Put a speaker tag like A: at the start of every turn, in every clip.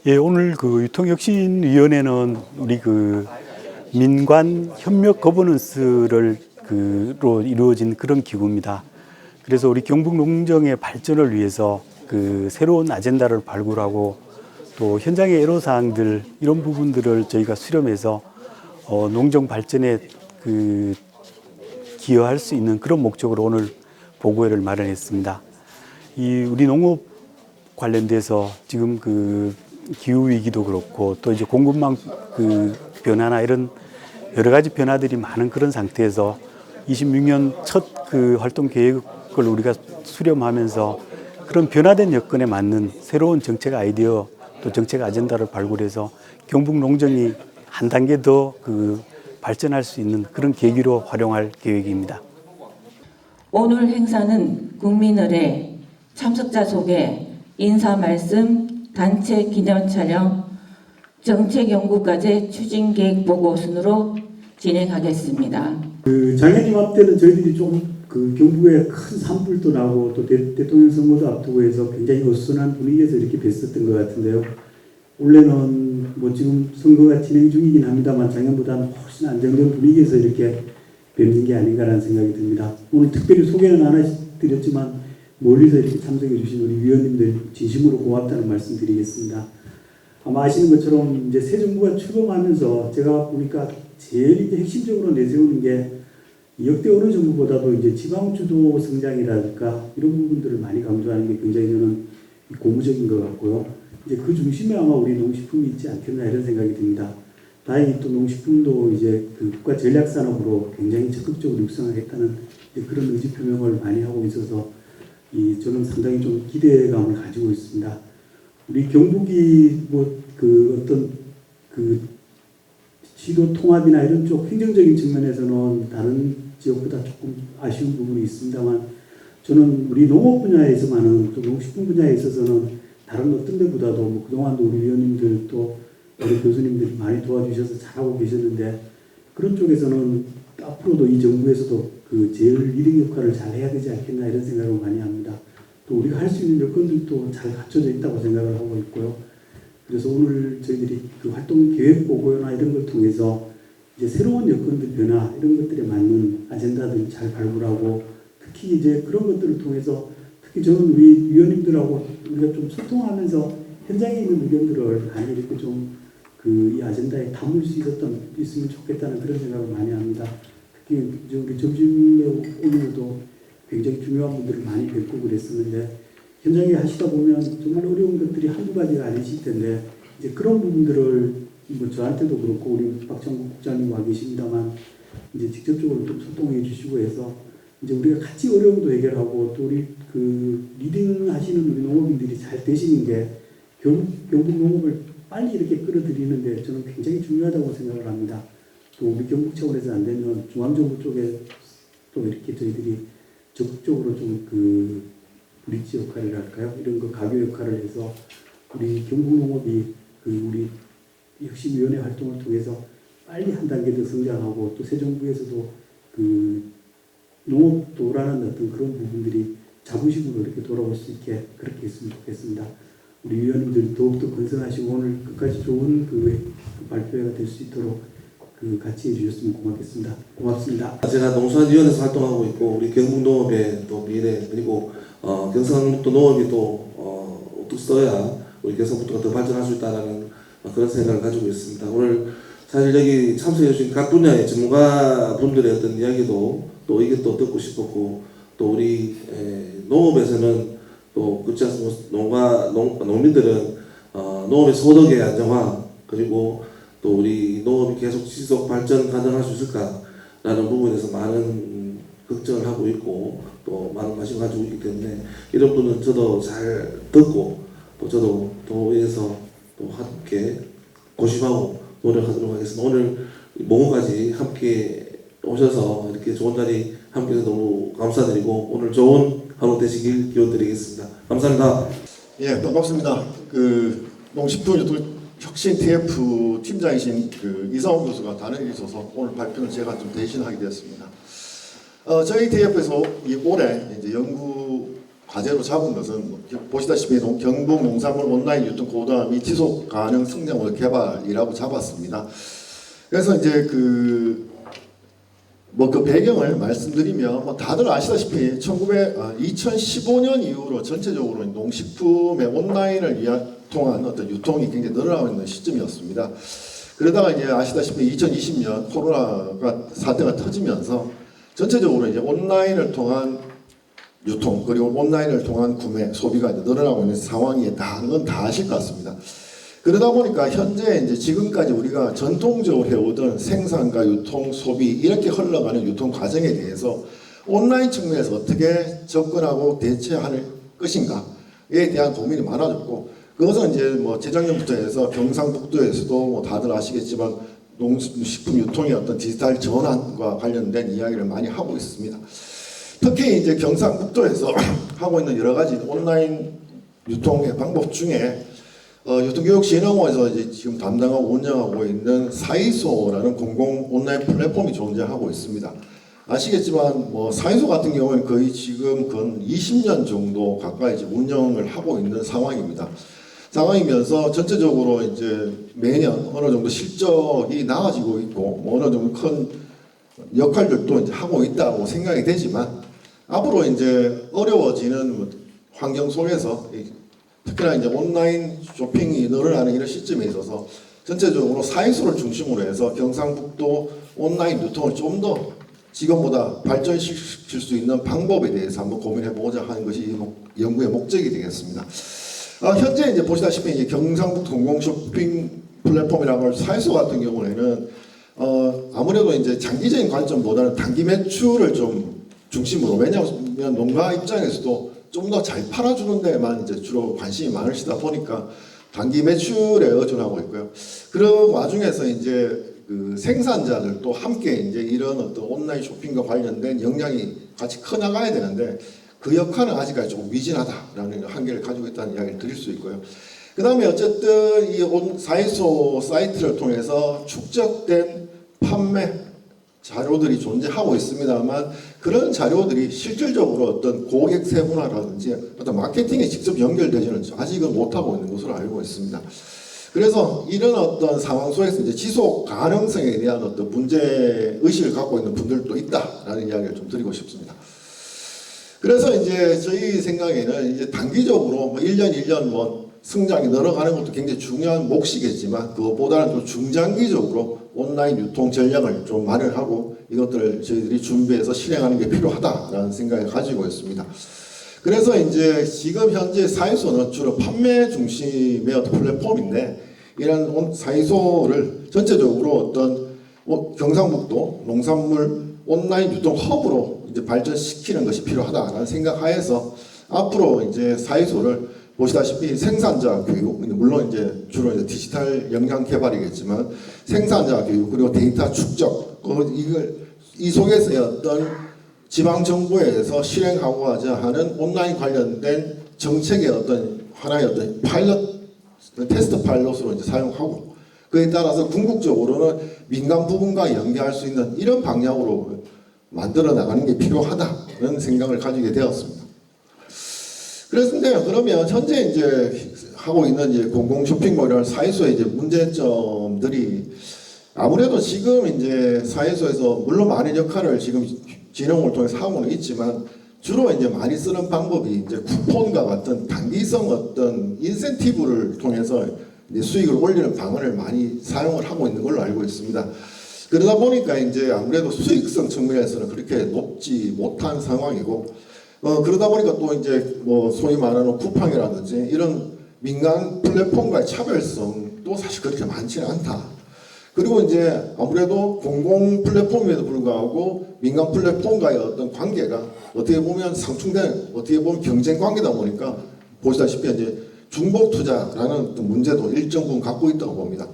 A: 예, 오늘 그 유통혁신위원회는 우리 그 민관 협력 거버넌스를 그로 이루어진 그런 기구입니다. 그래서 우리 경북 농정의 발전을 위해서 그 새로운 아젠다를 발굴하고 또 현장의 애로사항들 이런 부분들을 저희가 수렴해서 농정 발전에 그 기여할 수 있는 그런 목적으로 오늘 보고회를 마련했습니다. 이 우리 농업 관련돼서 지금 그 기후 위기도 그렇고 또 이제 공급망 그 변화나 이런 여러 가지 변화들이 많은 그런 상태에서 26년 첫 그 활동 계획을 우리가 수렴하면서 그런 변화된 여건에 맞는 새로운 정책 아이디어 또 정책 아젠다를 발굴해서 경북 농정이 한 단계 더 그 발전할 수 있는 그런 계기로 활용할 계획입니다.
B: 오늘 행사는 국민의례 참석자 소개, 인사 말씀, 단체 기념 촬영, 정책 연구과제 추진 계획 보고 순으로 진행하겠습니다.
A: 그 작년 이맘때는 저희들이 좀 그 경북에 큰 산불도 나고 또 대통령 선거도 앞두고 해서 굉장히 어수선한 분위기에서 이렇게 뵀었던 것 같은데요. 올해는 뭐 지금 선거가 진행 중이긴 합니다만 작년보다는 훨씬 안정된 분위기에서 이렇게 뵙는 게 아닌가라는 생각이 듭니다. 오늘 특별히 소개는 안 해드렸지만 멀리서 이렇게 참석해 주신 우리 위원님들 진심으로 고맙다는 말씀 드리겠습니다. 아마 아시는 것처럼 이제 새 정부가 출범하면서 제가 보니까 제일 이제 핵심적으로 내세우는 게 역대 어느 정부보다도 이제 지방주도 성장이랄까 이런 부분들을 많이 강조하는 게 굉장히 저는 고무적인 것 같고요. 이제 그 중심에 아마 우리 농식품이 있지 않겠나 이런 생각이 듭니다. 다행히 또 농식품도 이제 그 국가 전략 산업으로 굉장히 적극적으로 육성하겠다는 그런 의지 표명을 많이 하고 있어서 저는 상당히 좀 기대감을 가지고 있습니다. 우리 경북이 뭐 그 어떤 그 시도 통합이나 이런 쪽 행정적인 측면에서는 다른 지역보다 조금 아쉬운 부분이 있습니다만 저는 우리 농업 분야에서만은 또 농식품 분야에 있어서는 다른 어떤 데보다도 뭐 그동안도 우리 위원님들 또 우리 교수님들이 많이 도와주셔서 잘하고 계셨는데 그런 쪽에서는 앞으로도 이 정부에서도 그 제일 리딩 역할을 잘 해야 되지 않겠나 이런 생각을 많이 합니다. 또 우리가 할 수 있는 여건들도 잘 갖춰져 있다고 생각을 하고 있고요. 그래서 오늘 저희들이 그 활동 계획 보고나 이런 걸 통해서 이제 새로운 여건들 변화 이런 것들에 맞는 아젠다들 잘 발굴하고 특히 이제 그런 것들을 통해서 특히 저는 우리 위원님들하고 우리가 좀 소통하면서 현장에 있는 의견들을 많이 이렇게 좀 그 이 아젠다에 담을 수 있으면 좋겠다는 그런 생각을 많이 합니다. 특히 이제 우리 점심에 오늘도 굉장히 중요한 분들을 많이 뵙고 그랬었는데 현장에 하시다 보면 정말 어려운 것들이 한두 가지가 아니실 텐데 이제 그런 부분들을 뭐 저한테도 그렇고 우리 박정국 국장님 와 계십니다만 이제 직접적으로 좀 소통해 주시고 해서 이제 우리가 같이 어려움도 해결하고 또 우리 그 리딩 하시는 우리 농업인들이 잘 되시는 게 경북 농업을 빨리 이렇게 끌어들이는데 저는 굉장히 중요하다고 생각을 합니다. 또 우리 경북 차원에서 안 되면 중앙정부 쪽에 또 이렇게 저희들이 적극적으로 좀 그 브릿지 역할을 할까요? 이런 거 가교 역할을 해서 우리 경북 농업이 그 우리 혁신위원회 활동을 통해서 빨리 한 단계 더 성장하고 또 새 정부에서도 그 농업도라는 어떤 그런 부분들이 자부심으로 이렇게 돌아올 수 있게 그렇게 했으면 좋겠습니다. 우리 위원님들 더욱더 건설하시고 오늘 끝까지 좋은 그 발표회가 될 수 있도록 그 같이 해주셨으면 고맙겠습니다. 고맙습니다.
C: 제가 농수산위원회에서 활동하고 있고 우리 경북농업의 또 미래 그리고 경상북도 농업이 또 어떻게 써야 우리 경상북도가 더 발전할 수 있다는 그런 생각을 가지고 있습니다. 오늘 사실 여기 참석해 주신 각 분야의 전문가분들의 어떤 이야기도 또 의견도 듣고 싶었고 또 우리 농업에서는 또 그렇지 않습니까? 농민들은 농업의 소득의 안정화 그리고 또 우리 농업이 계속 지속 발전 가능할 수 있을까라는 부분에서 많은 걱정을 하고 있고 또 많은 관심을 가지고 있기 때문에 이런 부분은 저도 잘 듣고 또 저도 도에서 또 함께 고심하고 노력하도록 하겠습니다. 오늘 몽호까지 함께 오셔서 이렇게 좋은 자리 함께해서 너무 감사드리고 오늘 좋은 하루 되시길 기원드리겠습니다. 감사합니다.
D: 예, 반갑습니다. 그 농식품혁신 TF 팀장이신 그 이상호 교수가 단행해 주셔서 오늘 발표는 제가 좀 대신하게 되었습니다. 저희 TF에서 이 올해 이제 연구 과제로 잡은 것은 뭐 보시다시피 경북 농산물 온라인 유통 고도화 및 지속 가능 성장을 개발이라고 잡았습니다. 그래서 이제 그 배경을 말씀드리면 뭐 다들 아시다시피 2015년 이후로 전체적으로 농식품의 온라인을 통한 어떤 유통이 굉장히 늘어나고 있는 시점이었습니다. 그러다가 이제 아시다시피 2020년 코로나가 사태가 터지면서 전체적으로 이제 온라인을 통한 유통 그리고 온라인을 통한 구매 소비가 이제 늘어나고 있는 상황이 다 아실 것 같습니다. 그러다 보니까 현재 이제 지금까지 우리가 전통적으로 해오던 생산과 유통, 소비 이렇게 흘러가는 유통 과정에 대해서 온라인 측면에서 어떻게 접근하고 대처할 것인가에 대한 고민이 많아졌고 그것은 이제 뭐 재작년부터 해서 경상북도에서도 뭐 다들 아시겠지만 농식품 유통의 어떤 디지털 전환과 관련된 이야기를 많이 하고 있습니다. 특히 이제 경상북도에서 하고 있는 여러 가지 온라인 유통의 방법 중에 유통교육진흥원에서 이제 지금 담당하고 운영하고 있는 사이소라는 공공 온라인 플랫폼이 존재하고 있습니다. 아시겠지만 뭐 사이소 같은 경우는 거의 지금 근 20년 정도 가까이 이제 운영을 하고 있는 상황이면서 전체적으로 이제 매년 어느 정도 실적이 나아지고 있고 뭐 어느 정도 큰 역할들도 이제 하고 있다고 생각이 되지만 앞으로 이제 어려워지는 환경 속에서 특히나 이제 온라인 쇼핑이 늘어나는 이런 시점에 있어서 전체적으로 사이소를 중심으로 해서 경상북도 온라인 유통을 좀 더 지금보다 발전시킬 수 있는 방법에 대해서 한번 고민해보고자 하는 것이 이 연구의 목적이 되겠습니다. 현재 이제 보시다시피 이제 경상북도 공공 쇼핑 플랫폼이라고 할 사이소 같은 경우에는 아무래도 이제 장기적인 관점보다는 단기 매출을 좀 중심으로 왜냐하면 농가 입장에서도 좀 더 잘 팔아주는 데만 이제 주로 관심이 많으시다 보니까 단기 매출에 의존하고 있고요. 그런 와중에서 이제 그 생산자들도 함께 이제 이런 어떤 온라인 쇼핑과 관련된 역량이 같이 커나가야 되는데 그 역할은 아직까지 좀 미진하다라는 한계를 가지고 있다는 이야기를 드릴 수 있고요. 그 다음에 어쨌든 이 사이소 사이트를 통해서 축적된 판매 자료들이 존재하고 있습니다만 그런 자료들이 실질적으로 어떤 고객 세분화라든지 어떤 마케팅에 직접 연결되지는 아직은 못하고 있는 것으로 알고 있습니다. 그래서 이런 어떤 상황 속에서 이제 지속 가능성에 대한 어떤 문제 의식을 갖고 있는 분들도 있다라는 이야기를 좀 드리고 싶습니다. 그래서 이제 저희 생각에는 이제 단기적으로 뭐 1년 뭐 성장이 늘어가는 것도 굉장히 중요한 몫이겠지만 그것보다는 좀 중장기적으로 온라인 유통 전략을 좀 마련하고 이것들을 저희들이 준비해서 실행하는 게 필요하다라는 생각을 가지고 있습니다. 그래서 이제 지금 현재 사이소는 주로 판매 중심의 어떤 플랫폼인데 이런 사이소를 전체적으로 어떤 경상북도 농산물 온라인 유통 허브로 이제 발전시키는 것이 필요하다라는 생각하에서 앞으로 이제 사이소를 보시다시피 생산자 교육, 물론 이제 주로 이제 디지털 역량 개발이겠지만 생산자 교육 그리고 데이터 축적, 이 속에서의 어떤 지방 정부에서 실행하고자 하는 온라인 관련된 정책의 어떤 하나의 어떤 테스트 파일럿으로 이제 사용하고 그에 따라서 궁극적으로는 민간 부분과 연계할 수 있는 이런 방향으로 만들어 나가는 게 필요하다는 생각을 가지게 되었습니다. 그러면 현재 이제 하고 있는 이제 공공 쇼핑몰이나 사이소의 이제 문제점들이 아무래도 지금 이제 사이소에서 물론 많은 역할을 지금 진흥을 통해서 하고는 있지만 주로 이제 많이 쓰는 방법이 이제 쿠폰과 같은 단기성 어떤 인센티브를 통해서 이제 수익을 올리는 방안을 많이 사용을 하고 있는 걸로 알고 있습니다. 그러다 보니까 이제 아무래도 수익성 측면에서는 그렇게 높지 못한 상황이고 그러다 보니까 또 이제 뭐 소위 말하는 쿠팡이라든지 이런 민간 플랫폼과의 차별성도 사실 그렇게 많지는 않다. 그리고 이제 아무래도 공공 플랫폼임에도 불구하고 민간 플랫폼과의 어떤 관계가 어떻게 보면 상충된 어떻게 보면 경쟁 관계다 보니까 보시다시피 이제 중복 투자라는 문제도 일정 부분 갖고 있다고 봅니다.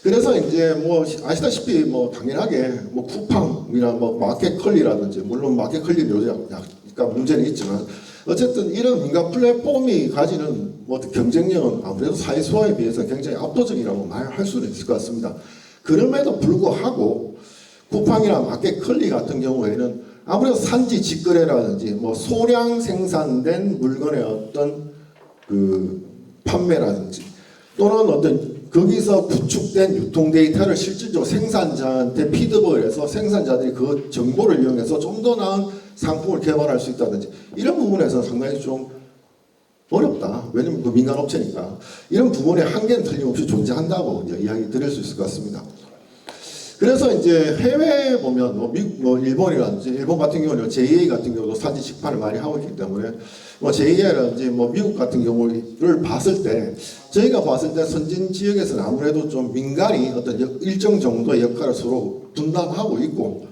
D: 그래서 이제 뭐 아시다시피 뭐 당연하게 뭐 쿠팡이나 뭐 마켓컬리라든지 물론 마켓컬리는 요새 약간 문제는 있지만 어쨌든 이런 민간 플랫폼이 가지는 뭐 경쟁력은 아무래도 사이소에 비해서 굉장히 압도적이라고 말할 수는 있을 것 같습니다. 그럼에도 불구하고 쿠팡이나 마켓컬리 같은 경우에는 아무래도 산지 직거래라든지 뭐 소량 생산된 물건의 어떤 그 판매라든지 또는 어떤 거기서 구축된 유통 데이터를 실질적으로 생산자한테 피드백을 해서 생산자들이 그 정보를 이용해서 좀 더 나은 상품을 개발할 수 있다든지 이런 부분에서 상당히 좀 어렵다. 왜냐면 그 민간 업체니까. 이런 부분의 한계는 틀림없이 존재한다고 이제 이야기 드릴 수 있을 것 같습니다. 그래서 이제 해외에 보면 뭐 미국, 뭐 일본이라든지 일본 같은 경우는 JA 같은 경우도 산지 직판을 많이 하고 있기 때문에 뭐 JA라든지 뭐 미국 같은 경우를 봤을 때 저희가 봤을 때 선진 지역에서는 아무래도 좀 민간이 어떤 일정 정도의 역할을 서로 분담하고 있고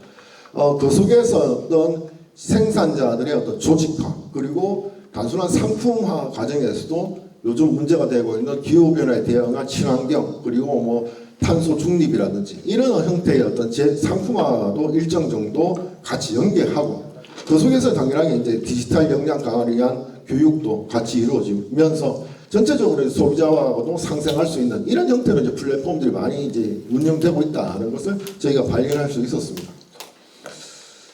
D: 그 속에서 어떤 생산자들의 어떤 조직화 그리고 단순한 상품화 과정에서도 요즘 문제가 되고 있는 기후변화에 대응한 친환경 그리고 뭐 탄소 중립이라든지 이런 형태의 어떤 상품화도 일정 정도 같이 연계하고 그 속에서 당연하게 이제 디지털 역량 강화를 위한 교육도 같이 이루어지면서 전체적으로 소비자와도 상생할 수 있는 이런 형태로 이제 플랫폼들이 많이 이제 운영되고 있다는 것을 저희가 발견할 수 있었습니다.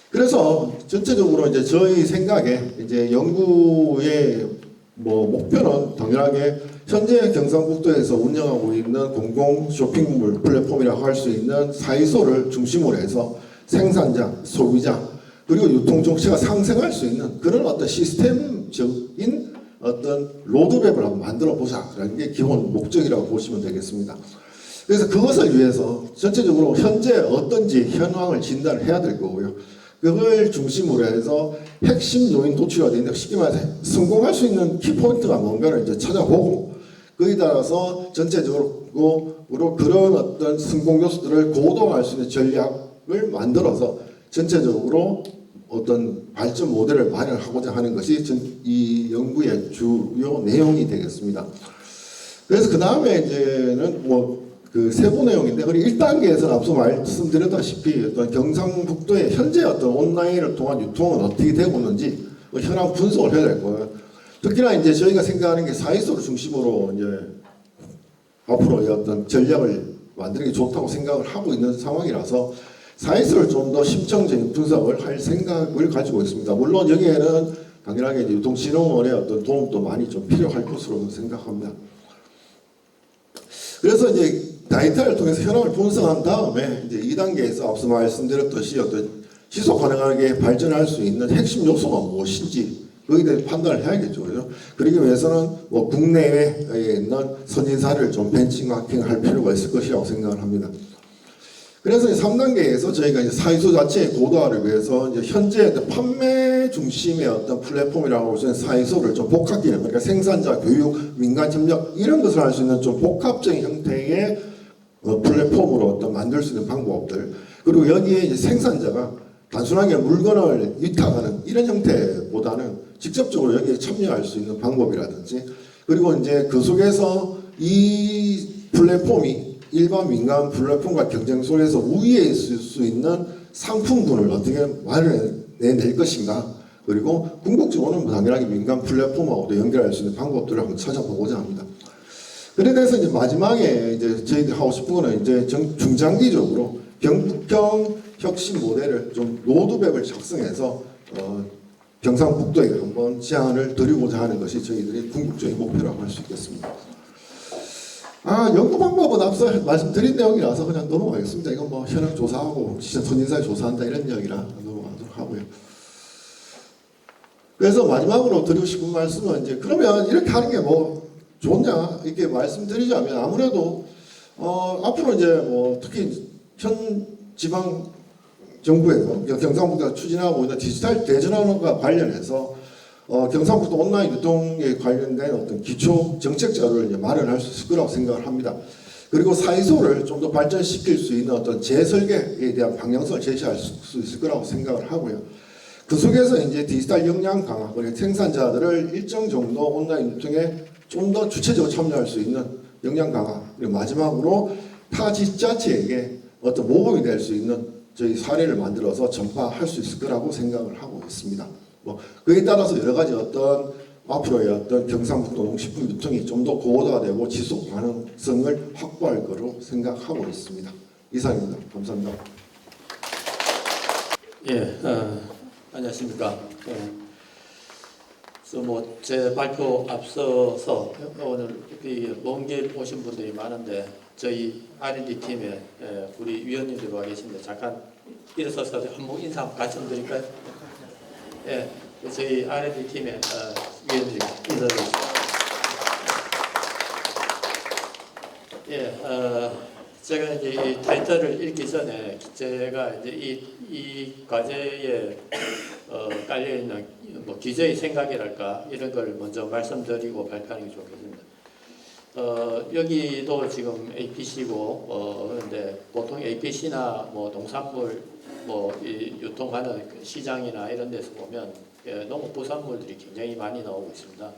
D: 그래서 전체적으로 이제 저희 생각에 이제 연구의 뭐 목표는 당연하게 현재 경상북도에서 운영하고 있는 공공 쇼핑몰 플랫폼이라고 할 수 있는 사이소를 중심으로 해서 생산자, 소비자 그리고 유통 정체가 상생할 수 있는 그런 어떤 시스템적인 어떤 로드맵을 한번 만들어 보자라는 게 기본 목적이라고 보시면 되겠습니다. 그래서 그것을 위해서 전체적으로 현재 어떤지 현황을 진단을 해야 될 거고요. 그걸 중심으로 해서 핵심 요인 도출이 되어 있는데 쉽게 말해서 성공할 수 있는 키포인트가 뭔가를 이제 찾아보고 거기에 따라서 전체적으로 그런 어떤 성공 요소들을 고도화할 수 있는 전략을 만들어서 전체적으로 어떤 발전 모델을 마련하고자 하는 것이 이 연구의 주요 내용이 되겠습니다. 그래서 그 다음에 이제는 뭐 그 세부 내용인데 우리 1단계에서는 앞서 말씀드렸다시피 어떤 경상북도의 현재 어떤 온라인을 통한 유통은 어떻게 되고 있는지 현황 분석을 해야 될 거예요. 특히나 이제 저희가 생각하는 게 사이소를 중심으로 이제 앞으로의 어떤 전략을 만드는 게 좋다고 생각을 하고 있는 상황이라서 사이소를 좀 더 심층적인 분석을 할 생각을 가지고 있습니다. 물론 여기에는 당연하게 이제 유통진흥원의 어떤 도움도 많이 좀 필요할 것으로 생각합니다. 그래서 이제 데이터를 통해서 현황을 분석한 다음에 이제 2단계에서 앞서 말씀드렸듯이 어떤 지속 가능하게 발전할 수 있는 핵심 요소가 무엇인지 거기에 대해 판단을 해야겠죠. 그죠? 그러기 위해서는 뭐 국내외에 있는 선진 사례를 좀 벤치마킹할 필요가 있을 것이라고 생각을 합니다. 그래서 3단계에서 저희가 이제 사이소 자체의 고도화를 위해서 이제 현재 판매 중심의 어떤 플랫폼이라고 할 수 있는 사이소를 좀 복합 기능, 그러니까 생산자, 교육, 민간 협력 이런 것을 할 수 있는 좀 복합적인 형태의 플랫폼으로 어떤 만들 수 있는 방법들, 그리고 여기에 이제 생산자가 단순하게 물건을 위탁하는 이런 형태보다는 직접적으로 여기에 참여할 수 있는 방법이라든지, 그리고 이제 그 속에서 이 플랫폼이 일반 민간 플랫폼과 경쟁 속에서 우위에 있을 수 있는 상품군을 어떻게 마련해낼 것인가, 그리고 궁극적으로는 당연하게 민간 플랫폼하고도 연결할 수 있는 방법들을 한번 찾아보고자 합니다. 그래서 이제 마지막에 이제 저희들이 하고 싶은 거는 이제 중장기적으로 경북형 혁신 모델을 좀 로드맵을 작성해서 경상북도에 한번 제안을 드리고자 하는 것이 저희들의 궁극적인 목표라고 할 수 있겠습니다. 연구 방법은 앞서 말씀드린 내용이라서 그냥 넘어가겠습니다. 이건 뭐 현황 조사하고 진짜 선진사에 조사한다 이런 이야기라 넘어가도록 하고요. 그래서 마지막으로 드리고 싶은 말씀은 이제 그러면 이렇게 하는 게 뭐 좋냐 이렇게 말씀드리자면 아무래도 앞으로 이제 뭐 특히 현 지방 정부에서 경상북도가 추진하고 있는 디지털 대전환과 관련해서 경상북도 온라인 유통에 관련된 어떤 기초 정책 자료를 이제 마련할 수 있을 거라고 생각을 합니다. 그리고 사이소를 좀 더 발전시킬 수 있는 어떤 재설계에 대한 방향성을 제시할 수 있을 거라고 생각을 하고요. 그 속에서 이제 디지털 역량 강화, 그리고 생산자들을 일정 정도 온라인 유통에 좀 더 주체적으로 참여할 수 있는 역량 강화, 그리고 마지막으로 타 지자체에게 어떤 모범이 될 수 있는 저희 사례를 만들어서 전파할 수 있을 거라고 생각을 하고 있습니다. 뭐 그에 따라서 여러 가지 어떤 앞으로의 어떤 경상북도 농식품 유통이 좀 더 고도화되고 지속 가능성을 확보할 거로 생각하고 있습니다. 이상입니다. 감사합니다.
E: 예, 안녕하십니까. 그래서 뭐 제 발표 앞서서 오늘 먼 길 오신 분들이 많은데 저희 R&D 팀에 우리 위원님들 와 계신데 잠깐 일어서서 한번 인사 같이 좀 드릴까요? 예, 저희 R&D 팀의 위원님 인사드리겠습니다. 예, 제가 이제 이 타이틀을 읽기 전에 제가 이제 이 과제에 깔려 있는 뭐 기저의 생각이랄까 이런 걸 먼저 말씀드리고 발표하는 게 좋겠습니다. 여기도 지금 APC고 그런데 보통 APC나 뭐 농산물 뭐 유통하는 시장이나 이런 데서 보면 농업부산물들이 굉장히 많이 나오고 있습니다.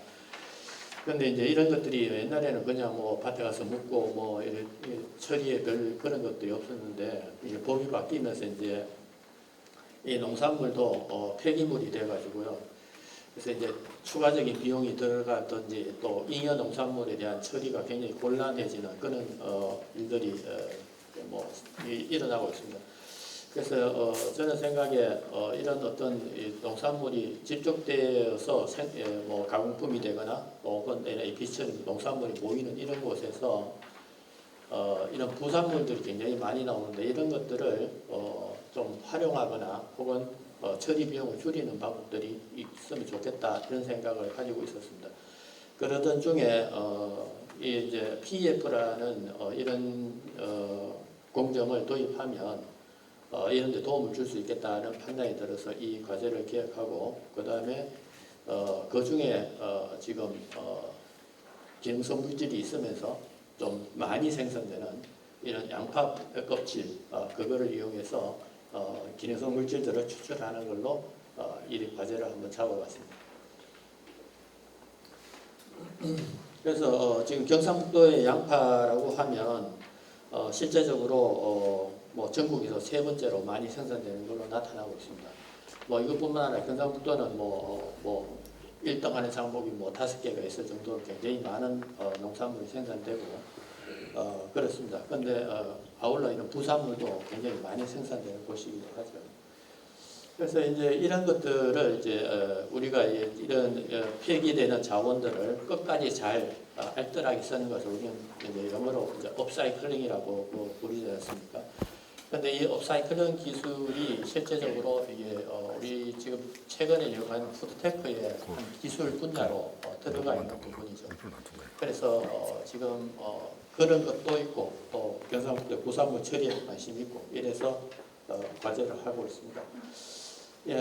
E: 그런데 이제 이런 것들이 옛날에는 그냥 뭐 밭에 가서 묻고 뭐 처리에 별 그런 것들이 없었는데 이제 법이 바뀌면서 이제 이 농산물도 폐기물이 돼가지고요. 그래서 이제 추가적인 비용이 들어가든지 또 잉여 농산물에 대한 처리가 굉장히 곤란해지는 그런 일들이 뭐 일어나고 있습니다. 그래서 저는 생각에 이런 어떤 농산물이 집적되어서 뭐 가공품이 되거나 혹은 APC처럼 농산물이 모이는 이런 곳에서 이런 부산물들이 굉장히 많이 나오는데 이런 것들을 좀 활용하거나 혹은 처리 비용을 줄이는 방법들이 있으면 좋겠다 이런 생각을 가지고 있었습니다. 그러던 중에 이제 PEF라는 이런 공정을 도입하면 이런 데 도움을 줄 수 있겠다는 판단이 들어서 이 과제를 기획하고 그 다음에 그 중에 지금 기능성 물질이 있으면서 좀 많이 생성되는 이런 양파 껍질 그거를 이용해서 기능성 물질들을 추출하는 걸로 이 과제를 한번 잡아봤습니다. 그래서 지금 경상북도의 양파라고 하면 실제적으로 뭐 전국에서 세 번째로 많이 생산되는 걸로 나타나고 있습니다. 뭐 이것뿐만 아니라 경상북도는 뭐 1등 하는 장목이 뭐 5개가 있을 정도로 굉장히 많은 농산물이 생산되고 그렇습니다. 그런데 아울러 이런 부산물도 굉장히 많이 생산되는 곳이기도 하죠. 그래서 이제 이런 것들을 이제 우리가 이런 폐기되는 자원들을 끝까지 잘 알뜰하게 쓰는 것을 우리는 이제 영어로 이제 업사이클링이라고 부르지 않습니까? 그런데 이 업사이클링 기술이 실제적으로 이게 우리 지금 최근에 이용하는 푸드테크의 한 기술 분야로 들어가 있는 부분이죠. 그래서 지금 그런 것도 있고 또 경상북도 부산물 처리에 관심이 있고 이래서 과제를 하고 있습니다. 예,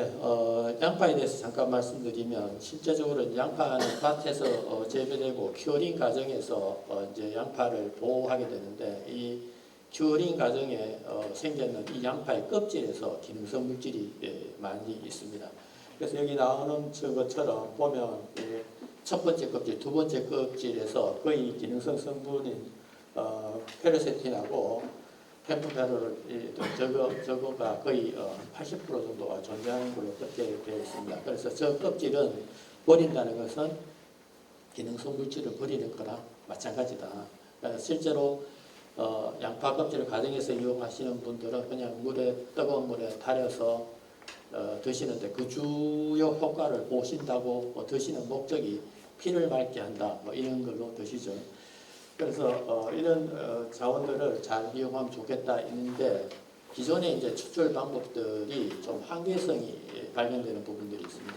E: 양파에 대해서 잠깐 말씀드리면 실제적으로 양파는 밭에서 재배되고 큐어링 과정에서 이제 양파를 보호하게 되는데 이 큐어링 과정에 생겼는 이 양파의 껍질에서 기능성 물질이 많이 있습니다. 그래서 여기 나오는 것처럼 보면 첫 번째 껍질, 두 번째 껍질에서 거의 기능성 성분인 페르세틴하고 펜프베롤 저거가 거의 80% 정도가 존재하는 걸로 그렇게 되어 있습니다. 그래서 저 껍질은 버린다는 것은 기능성 물질을 버리는 거나 마찬가지다. 그래서 실제로 양파 껍질을 가정에서 이용하시는 분들은 그냥 뜨거운 물에 달여서 드시는데 그 주요 효과를 보신다고 드시는 목적이 피를 맑게 한다. 뭐 이런 걸로 드시죠. 그래서 이런 자원들을 잘 이용하면 좋겠다 있는데 기존의 이제 추출 방법들이 좀 한계성이 발견되는 부분들이 있습니다.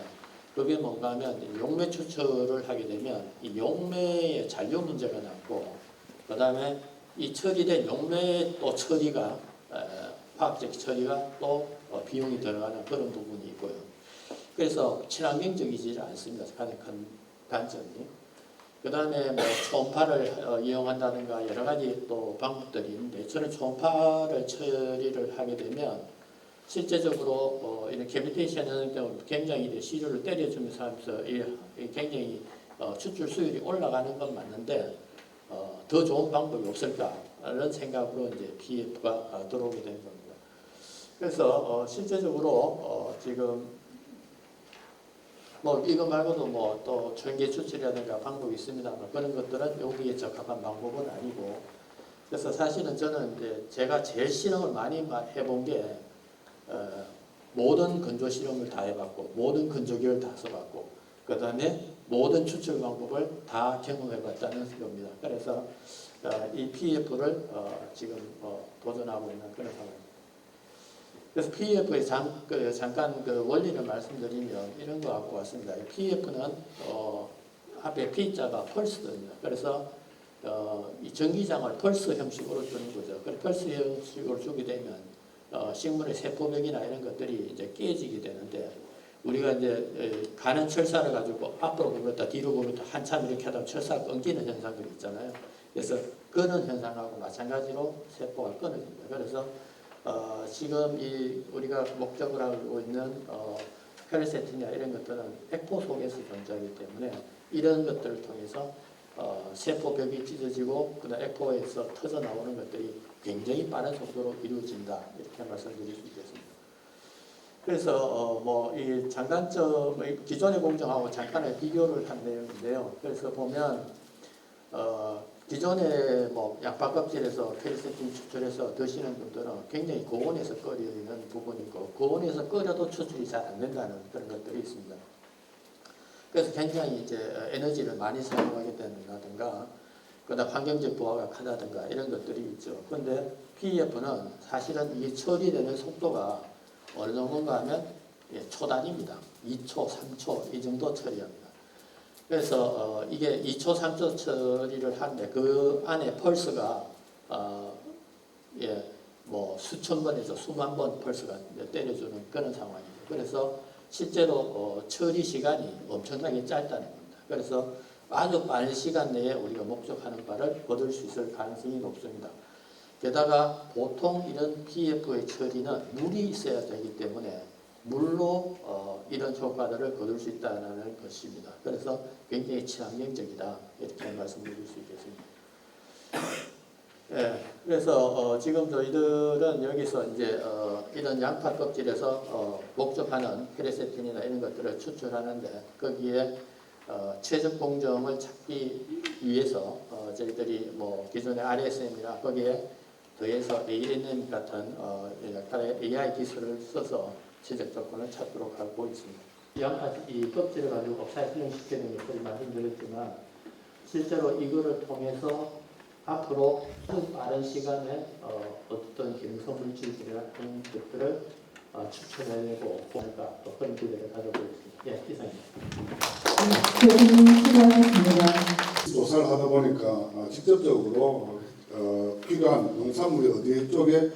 E: 그게 뭔가 하면 용매 추출을 하게 되면 이 용매의 잔류 문제가 남고 그 다음에 이 처리된 용매의 또 처리가 화학적 처리가 또 비용이 들어가는 그런 부분이 있고요. 그래서 친환경적이지 않습니다. 가장 큰 단점이. 그 다음에 뭐 초음파를 이용한다든가 여러 가지 또 방법들이 있는데 저는 초음파를 처리를 하게 되면 실제적으로 이런 캐비테이션 하는 경우 굉장히 시료를 때려주면서 하면서 굉장히 추출 수율이 올라가는 건 맞는데 더 좋은 방법이 없을까 이런 생각으로 이제 PEF가 들어오게 된 겁니다. 그래서 실제적으로 지금 뭐 이거 말고도 뭐 또 전기 추출이라든가 방법이 있습니다만 그런 것들은 여기에 적합한 방법은 아니고 그래서 사실은 저는 이제 제가 제일 실험을 많이 해본 게 모든 건조 실험을 다 해봤고 모든 건조기를 다 써봤고 그 다음에 모든 추출 방법을 다 경험해봤다는 겁니다. 그래서 이 PEF를 지금 도전하고 있는 그런 상황입니다. 그래서 PEF의 잠깐 그 원리를 말씀드리면 이런 거 갖고 왔습니다. PEF는 앞에 P자가 펄스입니다. 그래서 이 전기장을 펄스 형식으로 주는 거죠. 그래서 펄스 형식으로 주게 되면 식물의 세포벽이나 이런 것들이 이제 깨지게 되는데 우리가 이제 가는 철사를 가지고 앞으로 굽었다 뒤로 굽었다 한참 이렇게 하다 철사가 끊기는 현상들이 있잖아요. 그래서 끄는 현상하고 마찬가지로 세포가 끊어집니다. 그래서 지금 이 우리가 목적을 하고 있는 페르세틴이나 이런 것들은 액포 속에서 존재하기 때문에 이런 것들을 통해서 세포벽이 찢어지고 그다음 액포에서 터져 나오는 것들이 굉장히 빠른 속도로 이루어진다 이렇게 말씀드릴 수 있겠습니다. 그래서 뭐 이 장단점 기존의 공정하고 잠깐의 비교를 한 내용인데요. 그래서 보면 기존의 뭐 양파 껍질에서 페르세틴 추출해서 드시는 분들은 굉장히 고온에서 끓이는 부분이 있고 고온에서 끓여도 추출이 잘 안 된다는 그런 것들이 있습니다. 그래서 굉장히 이제 에너지를 많이 사용하게 된다든가 그다음 환경적 부하가 크다든가 이런 것들이 있죠. 그런데 PEF는 사실은 이게 처리되는 속도가 어느 정도인가 하면 초단위입니다. 2초, 3초 이 정도 처리합니다. 그래서 이게 2초, 3초 처리를 하는데 그 안에 펄스가 뭐 수천 번에서 수만 번 펄스가 때려주는 그런 상황이죠. 그래서 실제로 처리 시간이 엄청나게 짧다는 겁니다. 그래서 아주 빠른 시간 내에 우리가 목적하는 바를 얻을 수 있을 가능성이 높습니다. 게다가 보통 이런 PEF의 처리는 물이 있어야 되기 때문에 물로 이런 효과들을 거둘 수 있다는 것입니다. 그래서 굉장히 친환경적이다 이렇게 말씀드릴 수 있겠습니다. 예, 그래서 지금 저희들은 여기서 이제 이런 양파 껍질에서 목적하는 페르세틴이나 이런 것들을 추출하는데 거기에 최적 공정을 찾기 위해서 저희들이 뭐 기존의 RSM이나 거기에 더해서 ANM 같은 약간의 AI 기술을 써서 최적 조건을 찾도록 하고 있습니다. 양파 이 껍질을 가지고 업사이클링 시키는 것을 말씀드렸지만 실제로 이거를 통해서 앞으로 아주 빠른 시간에 어떤 기능성 물질들이나 그런 것들을 추출해내고 보니까 또 그런 기대를 가지고 있습니다. 예, 이상입니다.
B: 교수님 수고하셨습니다.
F: 조사를 하다 보니까 직접적으로 필요한 농산물이 어디 쪽에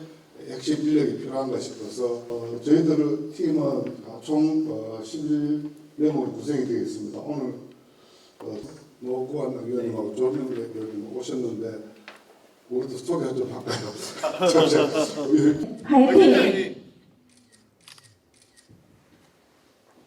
F: 핵심 인력이 필요한가 싶어서 저희들 팀은 총 11명으로 구성이 되어 있습니다. 오늘 노구환 의원님하고 조명 의원님 오셨는데 우리도 소개 좀 할까요?
B: 화이팅!